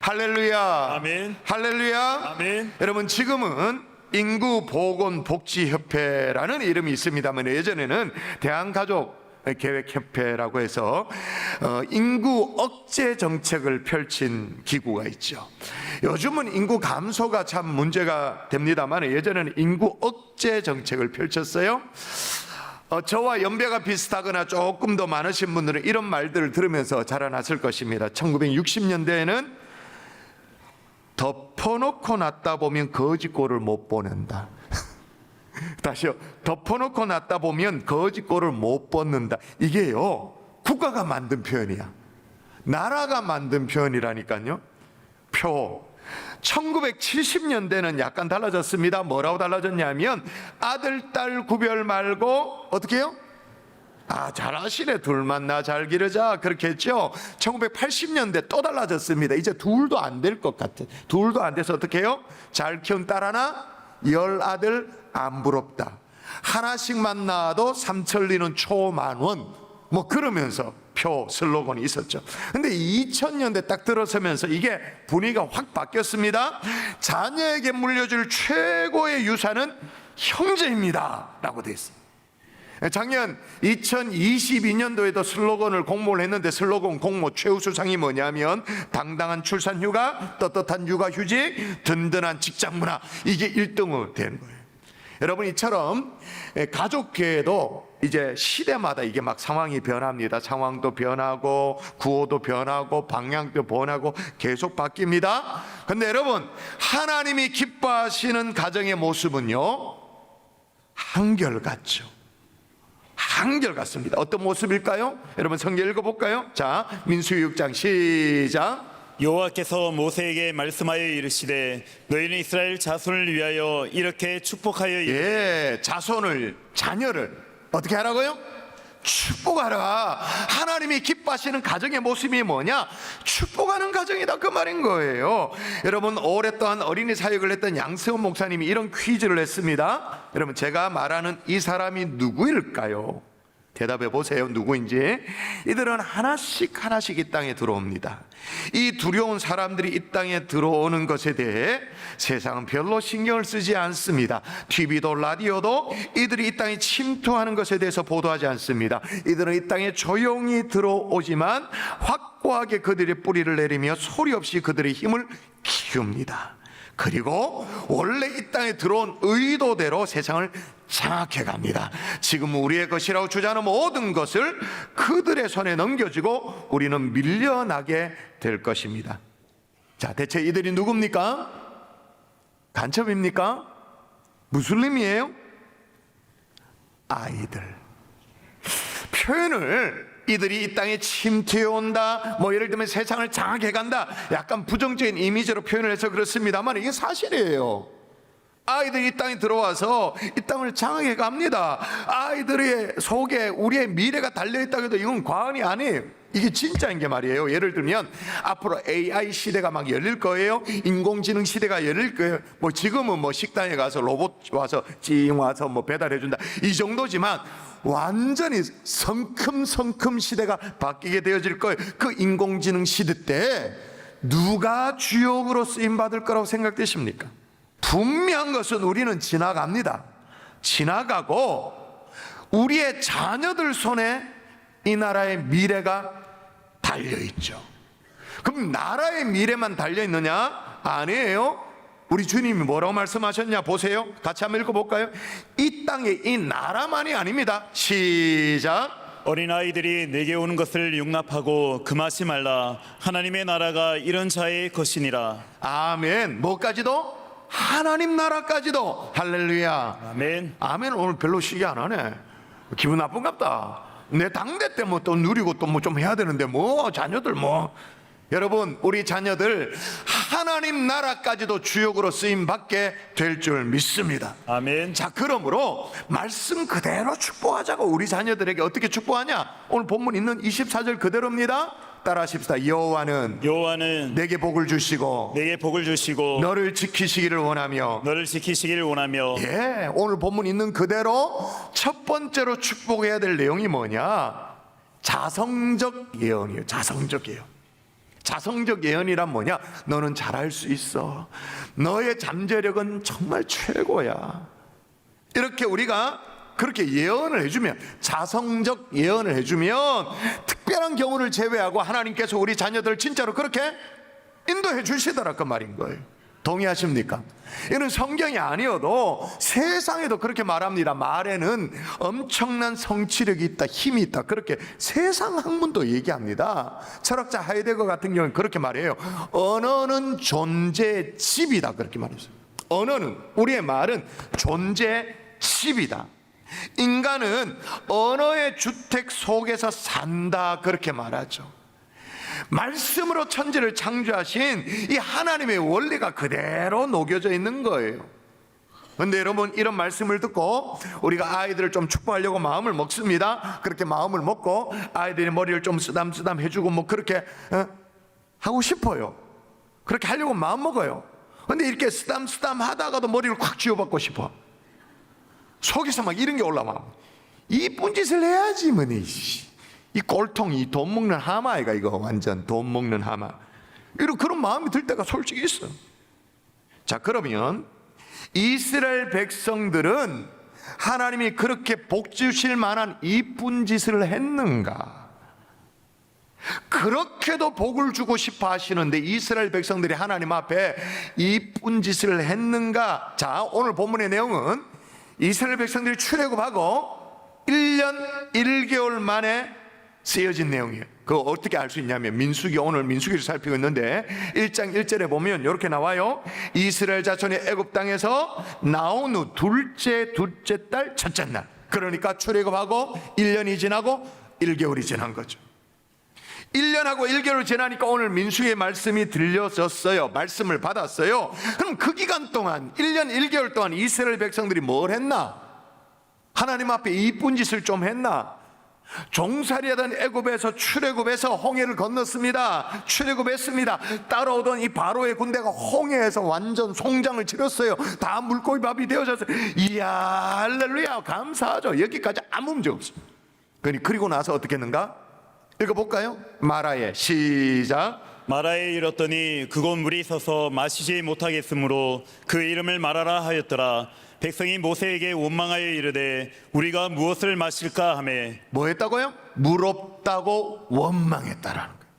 할렐루야. 아멘. 할렐루야. 아멘. 여러분, 지금은 인구보건복지협회라는 이름이 있습니다만 예전에는 대한가족계획협회라고 해서 인구 억제 정책을 펼친 기구가 있죠. 요즘은 인구 감소가 참 문제가 됩니다만 예전에는 인구 억제 정책을 펼쳤어요. 저와 연배가 비슷하거나 조금 더 많으신 분들은 이런 말들을 들으면서 자라났을 것입니다. 1960년대에는 덮어놓고 놨다 보면 거지꼴을 못 보낸다. 다시요. 덮어놓고 놨다 보면 거지꼴을 못 벗는다. 이게요, 국가가 만든 표현이야. 나라가 만든 표현이라니까요. 1970년대는 약간 달라졌습니다. 뭐라고 달라졌냐면 아들, 딸 구별 말고 어떻게 해요? 잘 아시네. 둘만 나 잘 기르자, 그렇게 했죠. 1980년대 또 달라졌습니다. 이제 둘도 안 될 것 같아. 둘도 안 돼서 어떻게 해요? 잘 키운 딸 하나, 10 아들 안 부럽다. 하나씩만 낳아도 삼천리는 초만원, 뭐 그러면서 슬로건이 있었죠. 근데 2000년대 딱 들어서면서 이게 분위기가 확 바뀌었습니다. 자녀에게 물려줄 최고의 유산은 형제입니다 라고 돼 있어요. 작년 2022년도에도 슬로건을 공모를 했는데 슬로건 공모 최우수상이 뭐냐면 당당한 출산휴가, 떳떳한 육아휴직, 든든한 직장문화, 이게 1등으로 된 거예요. 여러분, 이처럼 가족계에도 이제 시대마다 이게 막 상황이 변합니다. 상황도 변하고 구호도 변하고 방향도 변하고 계속 바뀝니다. 근데 여러분, 하나님이 기뻐하시는 가정의 모습은요, 한결같죠. 한결같습니다. 어떤 모습일까요? 여러분, 성경 읽어볼까요? 자, 민수기 6장 시작. 여호와께서 모세에게 말씀하여 이르시되 너희는 이스라엘 자손을 위하여 이렇게 축복하여 자손을, 자녀를 어떻게 하라고요? 축복하라. 하나님이 기뻐하시는 가정의 모습이 뭐냐? 축복하는 가정이다, 그 말인 거예요. 여러분, 오랫동안 어린이 사역을 했던 양세훈 목사님이 이런 퀴즈를 했습니다. 여러분, 제가 말하는 이 사람이 누구일까요? 대답해 보세요. 누구인지. 이들은 하나씩 이 땅에 들어옵니다. 이 두려운 사람들이 이 땅에 들어오는 것에 대해 세상은 별로 신경을 쓰지 않습니다. TV도 라디오도 이들이 이 땅에 침투하는 것에 대해서 보도하지 않습니다. 이들은 이 땅에 조용히 들어오지만 확고하게 그들의 뿌리를 내리며 소리 없이 그들의 힘을 키웁니다. 그리고 원래 이 땅에 들어온 의도대로 세상을 장악해 갑니다. 지금 우리의 것이라고 주장하는 모든 것을 그들의 손에 넘겨주고 우리는 밀려나게 될 것입니다. 자, 대체 이들이 누굽니까? 간첩입니까? 무슬림이에요? 아이들. 표현을 이들이 이 땅에 침투해 온다, 뭐 예를 들면 세상을 장악해 간다, 약간 부정적인 이미지로 표현을 해서 그렇습니다만 이게 사실이에요. 아이들이 이 땅에 들어와서 이 땅을 장악해 갑니다. 아이들의 속에 우리의 미래가 달려있다고 해도 이건 과언이 아니에요. 이게 진짜인 게 말이에요. 예를 들면 앞으로 AI 시대가 막 열릴 거예요. 인공지능 시대가 열릴 거예요. 뭐 지금은 뭐 식당에 가서 로봇 와서 찡 와서 뭐 배달해 준다, 이 정도지만 완전히 성큼 시대가 바뀌게 되어질 거예요. 그 인공지능 시대 때 누가 주역으로 쓰임 받을 거라고 생각되십니까? 분명한 것은 우리는 지나갑니다. 지나가고 우리의 자녀들 손에 이 나라의 미래가 달려있죠. 그럼 나라의 미래만 달려있느냐? 아니에요. 우리 주님이 뭐라고 말씀하셨냐 보세요. 같이 한번 읽어볼까요? 이 땅에 이 나라만이 아닙니다. 시작. 어린아이들이 내게 오는 것을 용납하고 금하지 말라. 하나님의 나라가 이런 자의 것이니라. 아멘. 뭐까지도? 하나님 나라까지도. 할렐루야. 아멘. 아멘. 오늘 별로 시기 안 하네. 기분 나쁜갑다. 내 당대 때 뭐 또 누리고 또 뭐 좀 해야 되는데 뭐 자녀들 뭐. 여러분, 우리 자녀들 하나님 나라까지도 주역으로 쓰임 받게 될 줄 믿습니다. 아멘. 자, 그러므로 말씀 그대로 축복하자고. 우리 자녀들에게 어떻게 축복하냐? 오늘 본문 있는 24절 그대로입니다. 따라하십시다. 여호와는 내게 복을 주시고 너를 지키시기를 원하며. 오늘 본문 있는 그대로 첫 번째로 축복해야 될 내용이 뭐냐? 자성적 예언이에요. 자성적 예언. 자성적 예언이란 뭐냐? 너는 잘할 수 있어. 너의 잠재력은 정말 최고야. 이렇게 우리가 그렇게 예언을 해주면, 자성적 예언을 해주면 특별한 경우를 제외하고 하나님께서 우리 자녀들을 진짜로 그렇게 인도해 주시더라 그 말인 거예요. 동의하십니까? 이는 성경이 아니어도 세상에도 그렇게 말합니다. 말에는 엄청난 성취력이 있다, 힘이 있다, 그렇게 세상 학문도 얘기합니다. 철학자 하이데거 같은 경우는 그렇게 말해요. 언어는 존재의 집이다, 그렇게 말했어요. 언어는, 우리의 말은 존재의 집이다. 인간은 언어의 주택 속에서 산다, 그렇게 말하죠. 말씀으로 천지를 창조하신 이 하나님의 원리가 그대로 녹여져 있는 거예요. 그런데 여러분, 이런 말씀을 듣고 우리가 아이들을 좀 축복하려고 마음을 먹습니다. 그렇게 마음을 먹고 아이들의 머리를 좀 쓰담쓰담 해주고 뭐 그렇게 하고 싶어요. 그렇게 하려고 마음 먹어요. 그런데 이렇게 쓰담쓰담 하다가도 머리를 콱 쥐어받고 싶어. 속에서 막 이런 게 올라와. 이쁜 짓을 해야지 뭐니. 이 꼴통이 돈 먹는 하마이가, 이거 완전 돈 먹는 하마. 이런 그런 마음이 들 때가 솔직히 있어. 자, 그러면 이스라엘 백성들은 하나님이 그렇게 복 주실 만한 이쁜 짓을 했는가? 그렇게도 복을 주고 싶어 하시는데 이스라엘 백성들이 하나님 앞에 이쁜 짓을 했는가? 자, 오늘 본문의 내용은 이스라엘 백성들이 출애굽하고 1년 1개월 만에 쓰여진 내용이에요. 그거 어떻게 알 수 있냐면 민수기, 오늘 민수기를 살피고 있는데 1장 1절에 보면 이렇게 나와요. 이스라엘 자손이 애굽 땅에서 나온 후 둘째 달 첫째 날, 그러니까 출애굽하고 1년이 지나고 1개월이 지난 거죠. 1년하고 1개월 지나니까 오늘 민수기의 말씀이 들려졌어요. 말씀을 받았어요. 그럼 그 기간 동안 1년 1개월 동안 이스라엘 백성들이 뭘 했나? 하나님 앞에 이쁜 짓을 좀 했나? 종살이하던 애굽에서 출애굽해서 홍해를 건넜습니다. 출애굽했습니다. 따라오던 이 바로의 군대가 홍해에서 완전 송장을 치렀어요. 다 물고기 밥이 되어졌어요. 이야, 할렐루야, 감사하죠. 여기까지 아무 문제 없습니다. 그리고 나서 어떻게 했는가? 읽어볼까요? 마라에 시작. 마라에 이르렀더니 그곳 물이 서서 마시지 못하겠으므로 그 이름을 마라라 하였더라. 백성이 모세에게 원망하여 이르되 우리가 무엇을 마실까 하매, 뭐 했다고요? 물 없다고 원망했다라는 거예요.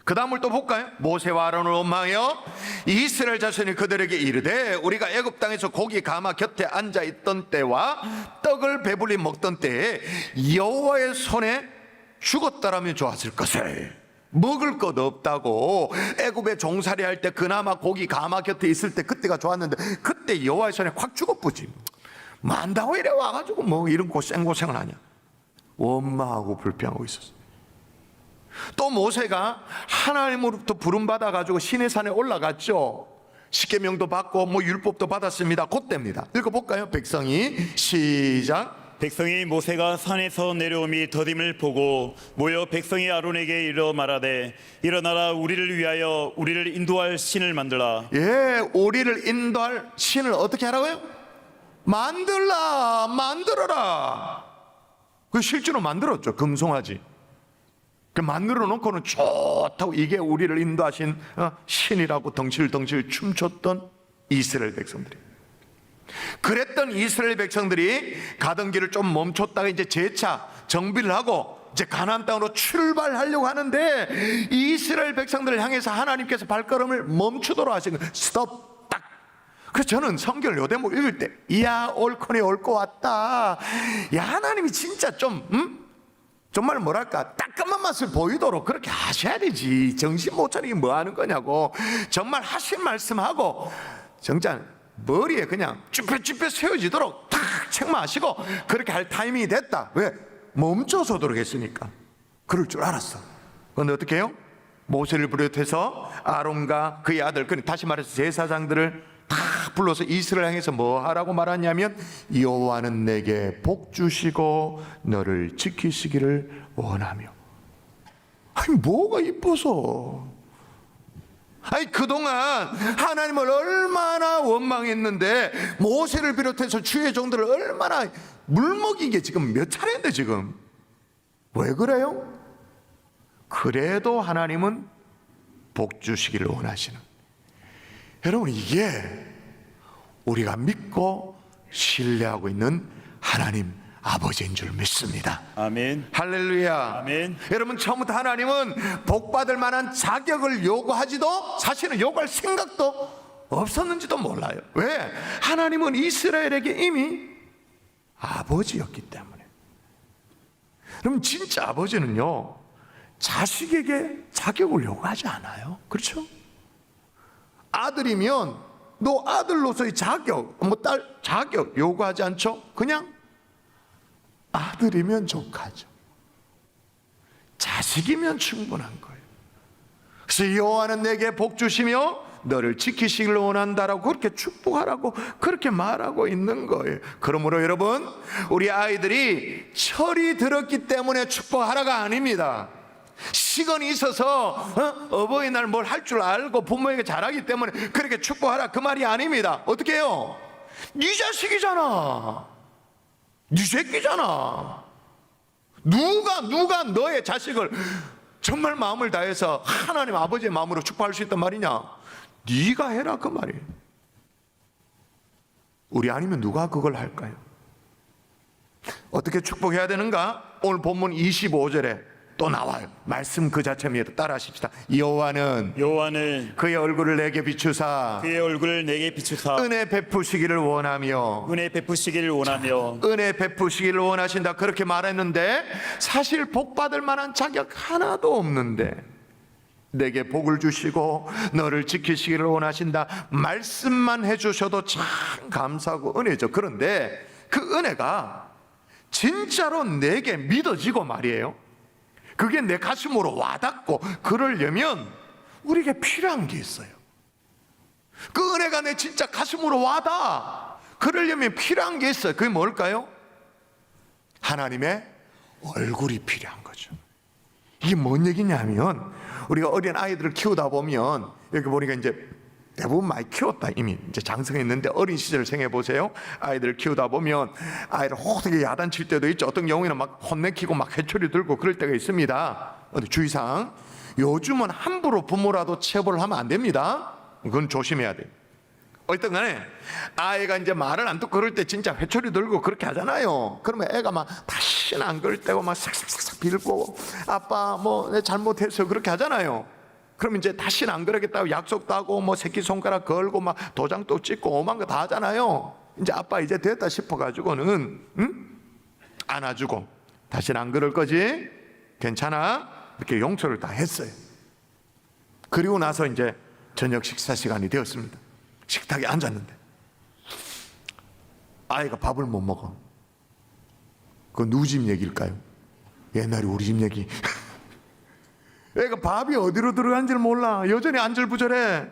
그 다음을 또 볼까요? 모세와 아론을 원망하여 이스라엘 자손이 그들에게 이르되 우리가 애굽 땅에서 고기 가마 곁에 앉아 있던 때와 떡을 배불리 먹던 때에 여호와의 손에 죽었다라면 좋았을 것을. 먹을 것 없다고 애굽에 종살이 할 때 그나마 고기 가마 곁에 있을 때 그때가 좋았는데 그때 여호와의 손에 확 죽어버지. 만다고 이래 와가지고 뭐 이런 고생을 하냐. 원망하고 불평하고 있었어. 또 모세가 하나님으로부터 부름받아가지고 시내산에 올라갔죠. 십계명도 받고 뭐 율법도 받았습니다. 그때입니다. 읽어볼까요? 백성이 시작. 백성이 모세가 산에서 내려옴이 더딤을 보고 모여 백성이 아론에게 이르러 말하되 일어나라, 우리를 위하여 우리를 인도할 신을 만들라. 예, 우리를 인도할 신을 어떻게 하라고요? 만들어라. 그 실제로 만들었죠. 금송아지. 그 만들어 놓고는 좋다고, 이게 우리를 인도하신 신이라고 덩실덩실 춤췄던 이스라엘 백성들이. 그랬던 이스라엘 백성들이 가던 길을 좀 멈췄다가 이제 재차 정비를 하고 이제 가나안 땅으로 출발하려고 하는데 이스라엘 백성들을 향해서 하나님께서 발걸음을 멈추도록 하신 거예요. 스톱, 딱. 그래서 저는 성경을 요 대목 읽을 때, 이야, 옳거니 옳고 왔다. 야, 하나님이 진짜 좀 정말 뭐랄까, 따끔한 맛을 보이도록 그렇게 하셔야 되지. 정신 못 차리게 뭐 하는 거냐고. 정말 하신 말씀하고 정작 머리에 그냥 쭈뼛쭈뼛 세워지도록 탁 책망하시고 그렇게 할 타이밍이 됐다. 왜? 멈춰서 도록 했으니까. 그럴 줄 알았어. 그런데 어떻게 해요? 모세를 비롯해서 아론과 그의 아들, 다시 말해서 제사장들을 다 불러서 이스라엘 향해서 뭐 하라고 말하냐면 여호와는 내게 복 주시고 너를 지키시기를 원하며. 아니 뭐가 이뻐서. 아니 그동안 하나님을 얼마나 원망했는데 모세를 비롯해서 주의 종들을 얼마나 물먹인 게 지금 몇 차례인데 지금 왜 그래요? 그래도 하나님은 복 주시기를 원하시는, 여러분 이게 우리가 믿고 신뢰하고 있는 하나님 아버지인 줄 믿습니다. 아멘. 할렐루야. 아멘. 여러분 처음부터 하나님은 복 받을 만한 자격을 요구하지도 사실은 요구할 생각도 없었는지도 몰라요. 왜? 하나님은 이스라엘에게 이미 아버지였기 때문에. 그럼 진짜 아버지는요, 자식에게 자격을 요구하지 않아요. 그렇죠? 아들이면 너 아들로서의 자격, 뭐 딸 자격 요구하지 않죠? 그냥 아들이면 족하죠. 자식이면 충분한 거예요. 그래서 여호와는 내게 복 주시며 너를 지키시길 원한다라고 그렇게 축복하라고 그렇게 말하고 있는 거예요. 그러므로 여러분, 우리 아이들이 철이 들었기 때문에 축복하라가 아닙니다. 시간이 있어서 어버이날 뭘 할 줄 알고 부모에게 잘하기 때문에 그렇게 축복하라 그 말이 아닙니다. 어떻게 해요? 네 자식이잖아, 네 새끼잖아. 누가 너의 자식을 정말 마음을 다해서 하나님 아버지의 마음으로 축복할 수 있단 말이냐? 네가 해라 그 말이에요. 우리 아니면 누가 그걸 할까요? 어떻게 축복해야 되는가? 오늘 본문 25절에 또 나와요. 말씀 그 자체입니다. 따라 하십시다. 여호와는 그의 얼굴을 내게 비추사 그의 얼굴을 내게 비추사 은혜 베푸시기를 원하며 은혜 베푸시기를 원하며 은혜 베푸시기를 원하신다 그렇게 말했는데 사실 복 받을 만한 자격 하나도 없는데 내게 복을 주시고 너를 지키시기를 원하신다 말씀만 해주셔도 참 감사하고 은혜죠. 그런데 그 은혜가 진짜로 내게 믿어지고 말이에요, 그게 내 가슴으로 와닿고 그러려면 우리에게 필요한 게 있어요. 그 은혜가 내 진짜 가슴으로 와닿아 그러려면 필요한 게 있어요. 그게 뭘까요? 하나님의 얼굴이 필요한 거죠. 이게 뭔 얘기냐면, 우리가 어린 아이들을 키우다 보면 여기 보니까 이제 대부분 많이 키웠다, 이미 이제 장성했는데 어린 시절 생각해 보세요. 아이들을 키우다 보면 아이를 혹되게 야단칠 때도 있죠. 어떤 경우에는 막 혼내키고 막 회초리 들고 그럴 때가 있습니다. 근데 주의사항, 요즘은 함부로 부모라도 체벌을 하면 안 됩니다. 그건 조심해야 돼요. 어쨌든 간에 아이가 이제 말을 안 듣고 그럴 때 진짜 회초리 들고 그렇게 하잖아요. 그러면 애가 막 다시는 안 그럴 때고 막 싹싹싹 빌고 아빠 뭐 내 잘못했어 그렇게 하잖아요. 그럼 이제 다시는 안 그러겠다고 약속도 하고 뭐 새끼손가락 걸고 막 도장도 찍고 오만 거 다 하잖아요. 이제 아빠 이제 됐다 싶어가지고는 안아주고 다시는 안 그럴 거지? 괜찮아? 이렇게 용서를 다 했어요. 그리고 나서 이제 저녁 식사 시간이 되었습니다. 식탁에 앉았는데 아이가 밥을 못 먹어. 그건 누구 집 얘기일까요? 옛날에 우리 집 얘기. 애가 밥이 어디로 들어간지를 몰라. 여전히 안절부절해.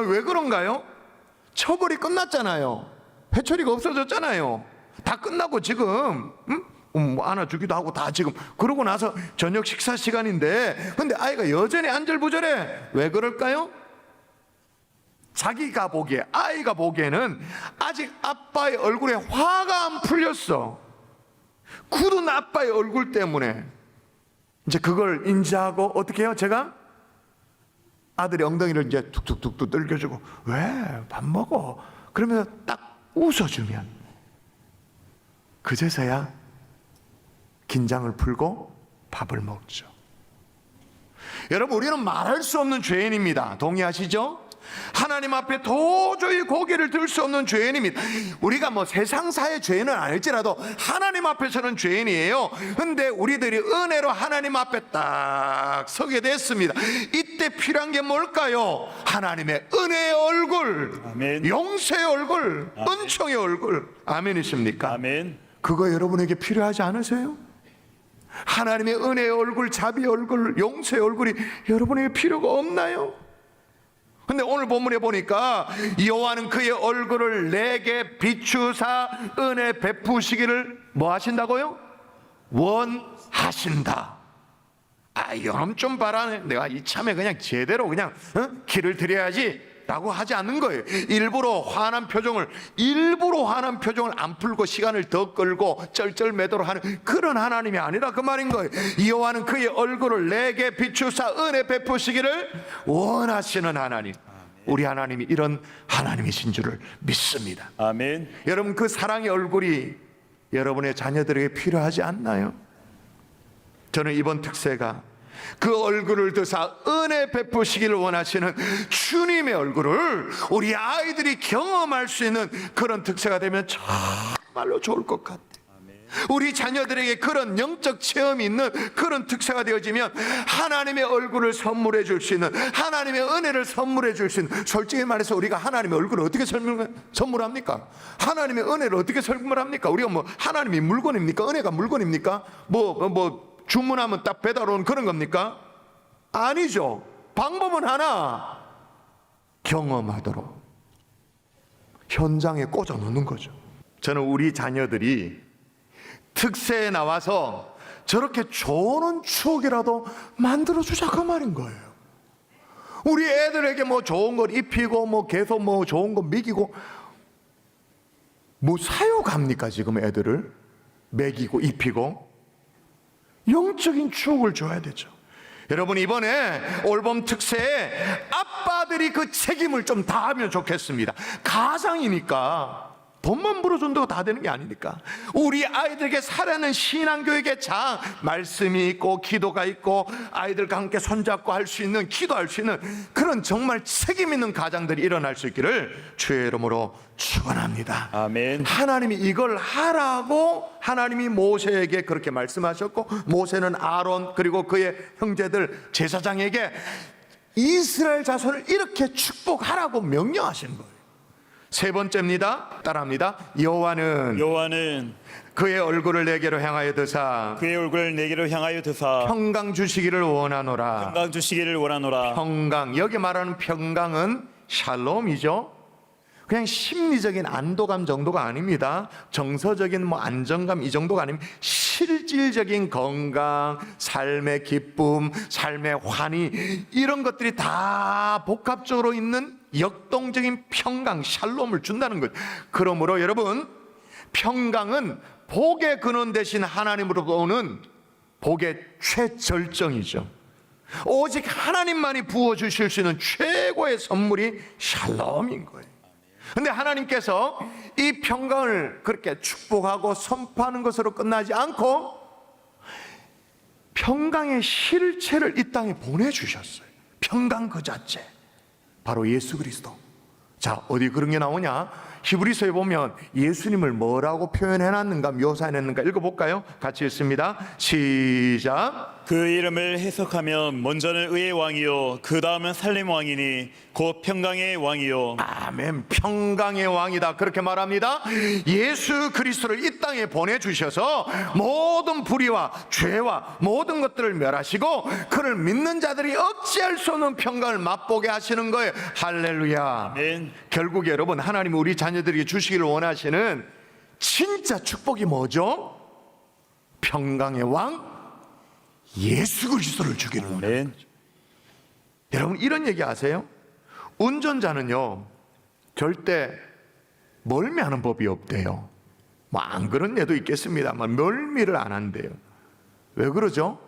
왜 그런가요? 처벌이 끝났잖아요. 회초리가 없어졌잖아요. 다 끝나고 지금 안아주기도 하고 다 지금 그러고 나서 저녁 식사 시간인데 근데 아이가 여전히 안절부절해. 왜 그럴까요? 자기가 보기에, 아이가 보기에는 아직 아빠의 얼굴에 화가 안 풀렸어. 굳은 아빠의 얼굴 때문에. 이제 그걸 인지하고 어떻게 해요? 제가 아들의 엉덩이를 이제 툭툭툭툭 들겨주고 왜? 밥 먹어. 그러면서 딱 웃어주면 그제서야 긴장을 풀고 밥을 먹죠. 여러분, 우리는 말할 수 없는 죄인입니다. 동의하시죠? 하나님 앞에 도저히 고개를 들 수 없는 죄인입니다. 우리가 뭐 세상사의 죄인은 아닐지라도 하나님 앞에서는 죄인이에요. 근데 우리들이 은혜로 하나님 앞에 딱 서게 됐습니다. 이때 필요한 게 뭘까요? 하나님의 은혜의 얼굴, 아멘. 용서의 얼굴, 아멘. 은총의 얼굴. 아멘이십니까? 아멘. 그거 여러분에게 필요하지 않으세요? 하나님의 은혜의 얼굴, 자비의 얼굴, 용서의 얼굴이 여러분에게 필요가 없나요? 근데 오늘 본문에 보니까 여호와는 그의 얼굴을 내게 비추사 은혜 베푸시기를 뭐 하신다고요? 원하신다. 이놈 좀 봐라. 내가 이참에 그냥 제대로 그냥 길을 들여야지. 라고 하지 않는 거예요. 일부러 화난 표정을 안 풀고 시간을 더 끌고 쩔쩔매도록 하는 그런 하나님이 아니라 그 말인 거예요. 여호와는 그의 얼굴을 내게 비추사 은혜 베푸시기를 원하시는 하나님. 우리 하나님이 이런 하나님이신 줄을 믿습니다. 아멘. 여러분, 그 사랑의 얼굴이 여러분의 자녀들에게 필요하지 않나요? 저는 이번 특세가 그 얼굴을 드사 은혜 베푸시기를 원하시는 주님의 얼굴을 우리 아이들이 경험할 수 있는 그런 특세가 되면 정말로 좋을 것 같아요. 우리 자녀들에게 그런 영적 체험이 있는 그런 특세가 되어지면 하나님의 얼굴을 선물해 줄 수 있는, 하나님의 은혜를 선물해 줄 수 있는, 솔직히 말해서 우리가 하나님의 얼굴을 어떻게 선물합니까? 하나님의 은혜를 어떻게 선물합니까? 우리가 뭐 하나님이 물건입니까? 은혜가 물건입니까? 뭐 주문하면 딱 배달 오는 그런 겁니까? 아니죠. 방법은 하나, 경험하도록 현장에 꽂아 놓는 거죠. 저는 우리 자녀들이 특세에 나와서 저렇게 좋은 추억이라도 만들어주자 그 말인 거예요. 우리 애들에게 뭐 좋은 걸 입히고 뭐 계속 뭐 좋은 거 먹이고 뭐 사육합니까? 지금 애들을 먹이고 입히고 영적인 추억을 줘야 되죠. 여러분, 이번에 올봄 특세에 아빠들이 그 책임을 좀 다하면 좋겠습니다. 가장이니까 돈만 벌어준다고 다 되는 게 아니니까 우리 아이들에게 살아있는 신앙교육의 장, 말씀이 있고 기도가 있고 아이들과 함께 손잡고 할 수 있는, 기도할 수 있는 그런 정말 책임 있는 가장들이 일어날 수 있기를 주의 이름으로 축원합니다. 아멘. 하나님이 이걸 하라고 하나님이 모세에게 그렇게 말씀하셨고, 모세는 아론 그리고 그의 형제들 제사장에게 이스라엘 자손을 이렇게 축복하라고 명령하신 거예요. 세 번째입니다. 따라합니다. 여호와는 그의 얼굴을 내게로 향하여 드사 그의 얼굴을 내게로 향하여 드사 평강 주시기를 원하노라. 평강 주시기를 원하노라. 평강, 여기 말하는 평강은 샬롬이죠. 그냥 심리적인 안도감 정도가 아닙니다. 정서적인 뭐 안정감 이 정도가 아닙니다. 실질적인 건강, 삶의 기쁨, 삶의 환희, 이런 것들이 다 복합적으로 있는 역동적인 평강, 샬롬을 준다는 거예요. 그러므로 여러분, 평강은 복의 근원 되신 하나님으로부터 오는 복의 최절정이죠. 오직 하나님만이 부어주실 수 있는 최고의 선물이 샬롬인 거예요. 근데 하나님께서 이 평강을 그렇게 축복하고 선포하는 것으로 끝나지 않고 평강의 실체를 이 땅에 보내주셨어요. 평강 그 자체, 바로 예수 그리스도. 자, 어디 그런 게 나오냐? 히브리서에 보면 예수님을 뭐라고 표현해놨는가, 묘사해놨는가 읽어볼까요? 같이 읽습니다. 시작. 그 이름을 해석하면 먼저는 의의 왕이요 그 다음은 살렘 왕이니 곧 평강의 왕이요. 아멘. 평강의 왕이다, 그렇게 말합니다. 예수 그리스도를 이 땅에 보내주셔서 모든 불의와 죄와 모든 것들을 멸하시고 그를 믿는 자들이 어찌할 수 없는 평강을 맛보게 하시는 거예요. 할렐루야. 아멘. 결국 여러분, 하나님이 우리 자녀들에게 주시기를 원하시는 진짜 축복이 뭐죠? 평강의 왕 예수 그리스도를 주기를 원합니다. 아멘. 여러분, 이런 얘기 아세요? 운전자는요 절대 멀미하는 법이 없대요. 뭐 안 그런 예도 있겠습니다만 멀미를 안 한대요. 왜 그러죠?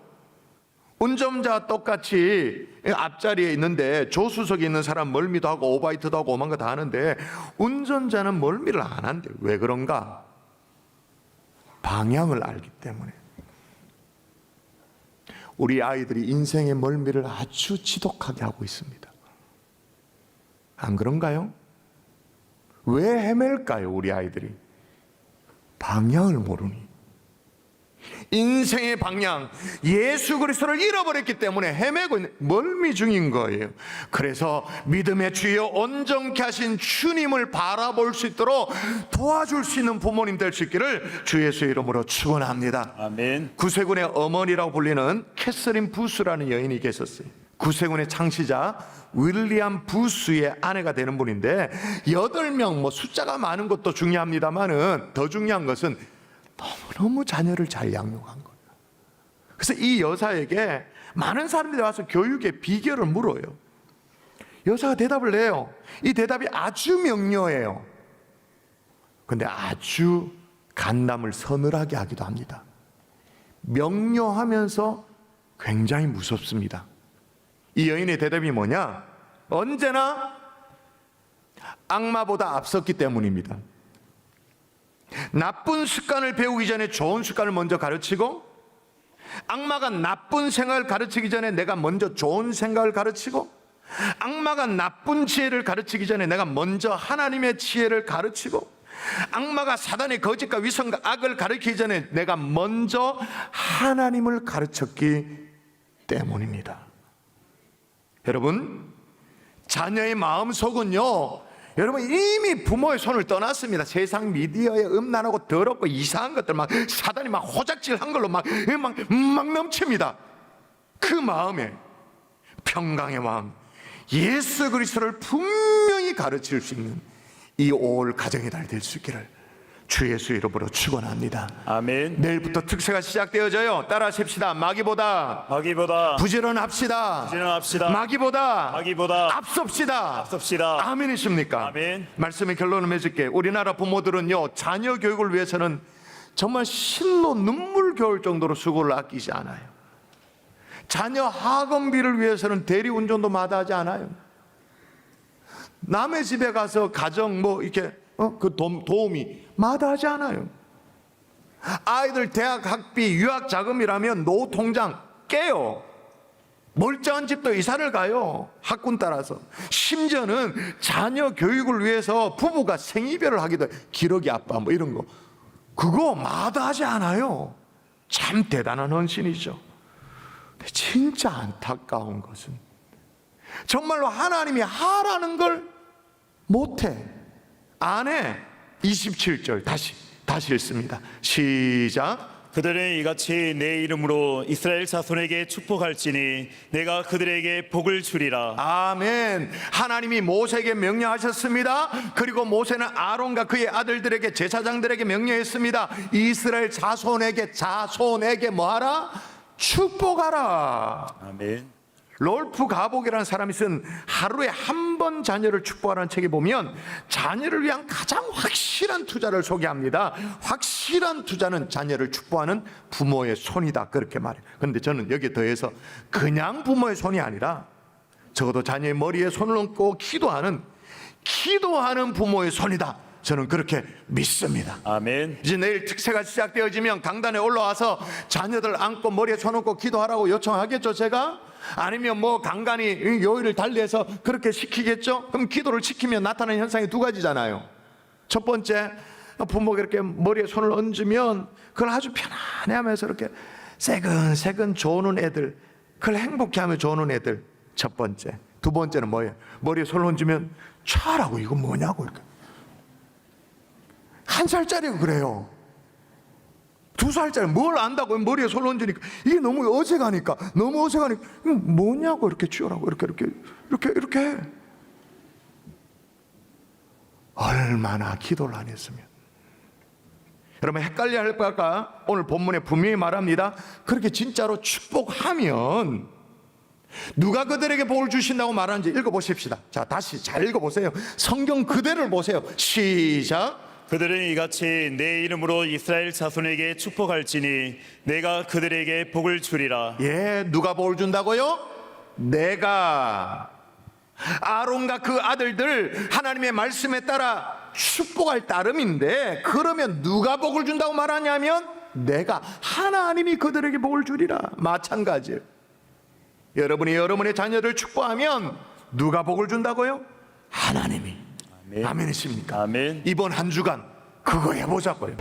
운전자 똑같이 앞자리에 있는데 조수석에 있는 사람 멀미도 하고 오바이트도 하고 오만 거 다 하는데 운전자는 멀미를 안 한대요. 왜 그런가? 방향을 알기 때문에. 우리 아이들이 인생의 멀미를 아주 지독하게 하고 있습니다. 안 그런가요? 왜 헤맬까요, 우리 아이들이? 방향을 모르니. 인생의 방향, 예수 그리스도를 잃어버렸기 때문에 헤매고 있는 멀미 중인 거예요. 그래서 믿음의 주여 온전케 하신 주님을 바라볼 수 있도록 도와줄 수 있는 부모님 될 수 있기를 주 예수의 이름으로 축원합니다. 아멘. 구세군의 어머니라고 불리는 캐서린 부스라는 여인이 계셨어요. 구세군의 창시자 윌리엄 부스의 아내가 되는 분인데 8명, 뭐 숫자가 많은 것도 중요합니다만은 더 중요한 것은 너무너무 자녀를 잘 양육한 거예요. 그래서 이 여사에게 많은 사람들이 와서 교육의 비결을 물어요. 여자가 대답을 해요. 이 대답이 아주 명료해요. 근데 아주 간담을 서늘하게 하기도 합니다. 명료하면서 굉장히 무섭습니다. 이 여인의 대답이 뭐냐? 언제나 악마보다 앞섰기 때문입니다. 나쁜 습관을 배우기 전에 좋은 습관을 먼저 가르치고, 악마가 나쁜 생각을 가르치기 전에 내가 먼저 좋은 생각을 가르치고, 악마가 나쁜 지혜를 가르치기 전에 내가 먼저 하나님의 지혜를 가르치고, 악마가 사단의 거짓과 위선과 악을 가르치기 전에 내가 먼저 하나님을 가르쳤기 때문입니다. 여러분, 자녀의 마음속은요, 여러분 이미 부모의 손을 떠났습니다. 세상 미디어에 음란하고 더럽고 이상한 것들 막 사단이 막 호작질한 걸로 막 넘칩니다. 그 마음에 평강의 왕 예수 그리스도를 분명히 가르칠 수 있는 이 올 가정의 달 될 수 있기를 주 예수 이름으로 축원합니다. 아멘. 내일부터 특세가 시작되어져요. 따라 하십시다. 마귀보다 부지런합시다. 마귀보다 앞섭시다. 아멘이십니까? 아멘. 말씀의 결론을 맺을게. 우리나라 부모들은요, 자녀 교육을 위해서는 정말 실로 눈물겨울 정도로 수고를 아끼지 않아요. 자녀 학원비를 위해서는 대리운전도 마다하지 않아요. 남의 집에 가서 가정 이렇게 그 도우미 마다하지 않아요. 아이들 대학 학비 유학 자금이라면 노후 통장 깨요. 멀쩡한 집도 이사를 가요. 학군 따라서. 심지어는 자녀 교육을 위해서 부부가 생이별을 하기도 해요. 기러기 아빠 이런 거 그거 마다하지 않아요. 참 대단한 헌신이죠. 근데 진짜 안타까운 것은 정말로 하나님이 하라는 걸 못해. 안 해. 27절 다시 읽습니다. 시작. 그들은 이같이 내 이름으로 이스라엘 자손에게 축복할지니 내가 그들에게 복을 주리라. 아멘. 하나님이 모세에게 명령하셨습니다. 그리고 모세는 아론과 그의 아들들에게 제사장들에게 명령했습니다. 이스라엘 자손에게 뭐하라? 축복하라. 아멘. 롤프 가복이라는 사람이 쓴 하루에 한 번 자녀를 축복하라는 책에 보면 자녀를 위한 가장 확실한 투자를 소개합니다. 확실한 투자는 자녀를 축복하는 부모의 손이다, 그렇게 말해요. 그런데 저는 여기에 더해서 그냥 부모의 손이 아니라 적어도 자녀의 머리에 손을 얹고 기도하는 부모의 손이다, 저는 그렇게 믿습니다. 아멘. 이제 내일 특세가 시작되어지면 강단에 올라와서 자녀들 안고 머리에 손 얹고 기도하라고 요청하겠죠, 제가? 아니면 간간히 요일을 달리해서 그렇게 시키겠죠? 그럼 기도를 시키면 나타나는 현상이 두 가지잖아요. 첫 번째, 부모가 이렇게 머리에 손을 얹으면 그걸 아주 편안해하면서 이렇게 새근새근 조는 애들, 그걸 행복해하며 조는 애들, 첫 번째. 두 번째는 뭐예요? 머리에 손을 얹으면 차라고, 이거 뭐냐고 이렇게. 1살짜리가 그래요. 2살짜리 뭘 안다고 머리에 손 얹으니까 이게 너무 어색하니까 이거 뭐냐고 이렇게 치우라고 이렇게 해. 얼마나 기도를 안 했으면. 여러분 헷갈려 할까? 오늘 본문에 분명히 말합니다. 그렇게 진짜로 축복하면 누가 그들에게 복을 주신다고 말하는지 읽어보십시다. 자, 다시 잘 읽어보세요. 성경 그대로를 보세요. 시작. 그들은 이같이 내 이름으로 이스라엘 자손에게 축복할지니 내가 그들에게 복을 주리라. 예, 누가 복을 준다고요? 내가. 아론과 그 아들들 하나님의 말씀에 따라 축복할 따름인데, 그러면 누가 복을 준다고 말하냐면 내가, 하나님이 그들에게 복을 주리라. 마찬가지예요. 여러분이 여러분의 자녀를 축복하면 누가 복을 준다고요? 하나님이. 아멘. 아멘이십니까? 아멘. 이번 한 주간 그거 해보자고요.